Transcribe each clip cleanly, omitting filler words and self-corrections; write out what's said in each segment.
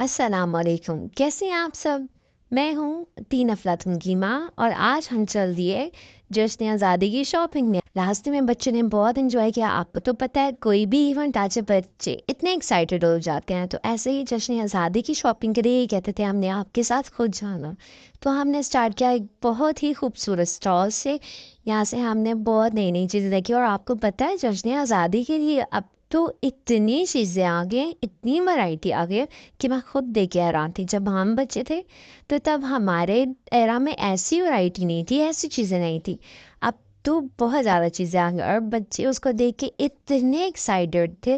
अस्सलाम वालेकुम। कैसे हैं आप सब? मैं हूँ तीन अफलातून की माँ और आज हम चल दिए जश्न आज़ादी की शॉपिंग में। रास्ते में बच्चों ने बहुत एंजॉय किया। आपको तो पता है कोई भी इवेंट आज बच्चे इतने एक्साइटेड हो जाते हैं, तो ऐसे ही जश्न आज़ादी की शॉपिंग के लिए ही कहते थे हमने आपके साथ खुद जाना। तो हमने स्टार्ट किया एक बहुत ही खूबसूरत स्टॉल से। यहाँ से हमने बहुत नई नई चीज़ें देखी और आपको पता है जश्न आज़ादी के लिए अब तो इतनी चीज़ें आ गई, इतनी वैरायटी आ गई कि मैं खुद देख के हैरान थी। जब हम बच्चे थे तो तब हमारे एरा में ऐसी वैरायटी नहीं थी, ऐसी चीज़ें नहीं थी। अब तो बहुत ज़्यादा चीज़ें आ गई और बच्चे उसको देख के इतने एक्साइटेड थे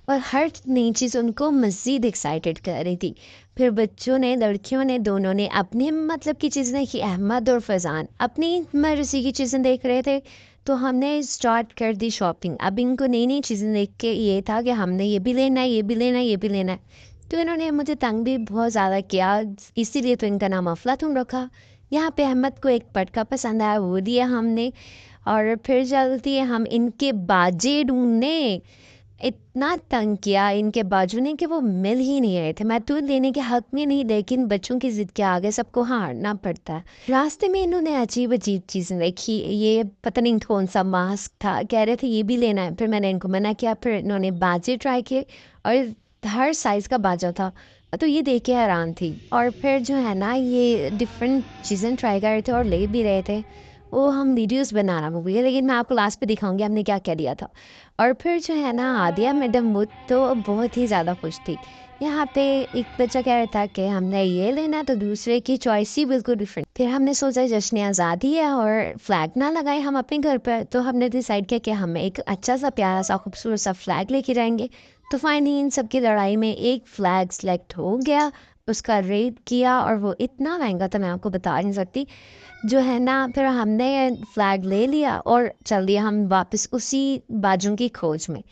और हर नई चीज़ उनको मज़ीद एक्साइटेड कर रही थी। फिर बच्चों ने, लड़कियों ने, दोनों ने अपने मतलब की चीज़ें देखी। अहमद और फैज़ान अपनी मर्ज़ी की चीज़ें देख रहे थे, तो हमने स्टार्ट कर दी शॉपिंग। अब इनको नई-नई चीज़ें देख के ये था कि हमने ये भी लेना है, ये भी लेना है, ये भी लेना है। तो इन्होंने मुझे तंग भी बहुत ज़्यादा किया, इसीलिए तो इनका नाम अफ़लातून रखा। यहाँ पे अहमद को एक पटका पसंद आया, वो दिया हमने और फिर चलती है हम इनके बाजे ढूँढने। इतना तंग किया इनके बाजू ने कि वो मिल ही नहीं रहे थे। मैं तो लेने के हक में नहीं, लेकिन बच्चों की ज़िद के आगे सबको हारना पड़ता है। रास्ते में इन्होंने अजीब-अजीब चीज़ें देखी। ये पता नहीं कौन-सा मास्क था, कह रहे थे ये भी लेना है। फिर मैंने इनको मना किया, फिर इन्होंने बाजे ट्राई किए और हर साइज़ का बाजा था। तो ये देख के हैरान थी और फिर जो है ना ये डिफ़रेंट चीज़ें ट्राई कर रहे थे और ले भी रहे थे। वो हम वीडियोज़ बनाना भूल गए, लेकिन मैं आपको लास्ट पे दिखाऊँगी हमने क्या-क्या लिया था। और फिर जो है ना आदिया मैडम वो तो बहुत ही ज़्यादा खुश थी। यहाँ पे एक बच्चा कह रहा था कि हमने ये लेना, तो दूसरे की चॉइस ही बिल्कुल डिफरेंट। फिर हमने सोचा जश्न आज़ादी है और फ्लैग ना लगाए हम अपने घर पर, तो हमने डिसाइड किया कि हम एक अच्छा सा प्यारा सा खूबसूरत सा फ्लैग लेके जाएंगे। तो फाइनली इन सब की लड़ाई में एक फ्लैग सेलेक्ट हो गया, उसका रेट किया और वो इतना महंगा था मैं आपको बता नहीं सकती। जो है ना फिर हमने फ्लैग ले लिया और चल दिया हम वापस उसी बाजू की खोज में।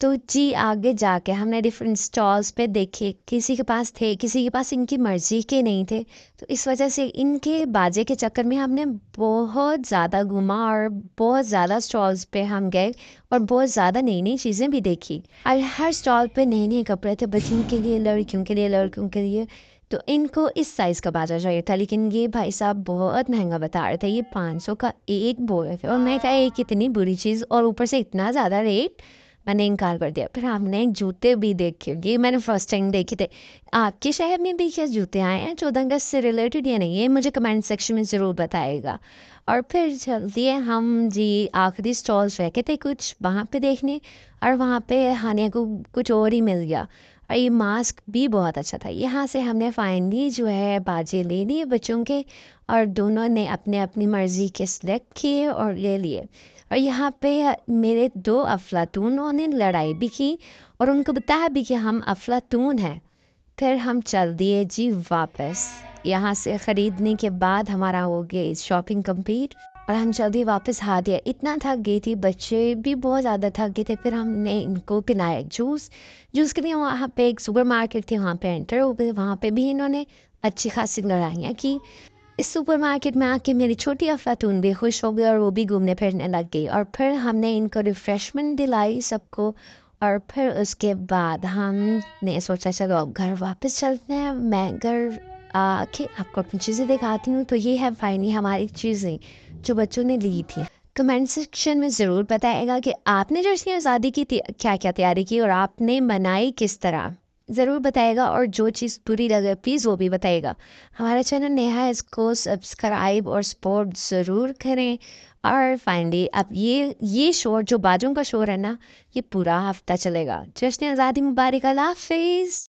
तो जी आगे जाके हमने डिफरेंट स्टॉल्स पे देखे, किसी के पास थे, किसी के पास इनकी मर्ज़ी के नहीं थे। तो इस वजह से इनके बाजे के चक्कर में हमने बहुत ज़्यादा घूमा और बहुत ज़्यादा स्टॉल्स पे हम गए और बहुत ज़्यादा नई-नई चीज़ें भी देखी। और हर स्टॉल पे नए-नए कपड़े थे, बच्चों के लिए, लड़कियों के लिए, लड़कों के लिए। तो इनको इस साइज़ का बाजा चाहिए था, लेकिन ये भाई साहब बहुत महँगा बता रहे थे। ये 500 का एक बोल रहे थे और मैं कहा ये कितनी बुरी चीज़ और ऊपर से इतना ज़्यादा रेट। मैंने इनकार कर दिया। फिर हमने जूते भी देखे, ये मैंने फर्स्ट टाइम देखे थे। आपके शहर में भी क्या जूते आए हैं 14 अगस्त से रिलेटेड या नहीं? ये मुझे कमेंट सेक्शन में ज़रूर बताइएगा। और फिर चलते हैं हम जी आखिरी स्टॉल्स रखे थे कुछ वहाँ पे देखने, और वहाँ पे हानिया को कुछ और ही मिल गया। और ये मास्क भी बहुत अच्छा था। यहाँ से हमने फाइनली जो है बाजे ले लिए बच्चों के और दोनों ने अपने अपनी मर्ज़ी के सिलेक्ट किए और ले लिए। और यहाँ पे मेरे दो अफलातूनों ने लड़ाई भी की और उनको बताया भी कि हम अफलातून हैं। फिर हम चल दिए जी वापस। यहाँ से ख़रीदने के बाद हमारा हो गया शॉपिंग कंप्लीट और हम चल दिए वापस। हादिया इतना थक गई थी, बच्चे भी बहुत ज़्यादा थक गए थे। फिर हमने इनको पिलाया जूस। जूस के लिए वहाँ पे एक सुपर मार्केट थी, वहाँ पे एंटर हो गए। वहाँ पे भी इन्होंने अच्छी खासी लड़ाइयाँ की। इस सुपर मार्केट में आके मेरी छोटी अफलातून भी खुश हो गई और वो भी घूमने फिरने लग गई। और फिर हमने इनको रिफ़्रेशमेंट दिलाई सबको और फिर उसके बाद हमने सोचा चलो अब घर वापस चलते हैं। मैं घर आके आपको अपनी चीज़ें दिखाती हूँ। तो ये है फाइनली हमारी चीज़ें जो बच्चों ने ली थी। कमेंट सेक्शन में ज़रूर बताइएगा कि आपने जश्न आज़ादी की क्या क्या तैयारी की और आपने मनाई किस तरह, ज़रूर बताइएगा। और जो चीज़ बुरी लगे प्लीज़ वो भी बताइएगा। हमारा चैनल नया है, इसको सब्सक्राइब और सपोर्ट ज़रूर करें। और फाइनली अब ये शो जो बाजों का शो है ना, ये पूरा हफ्ता चलेगा। जश्न आज़ादी मुबारक, अल्लाह हाफ़िज़।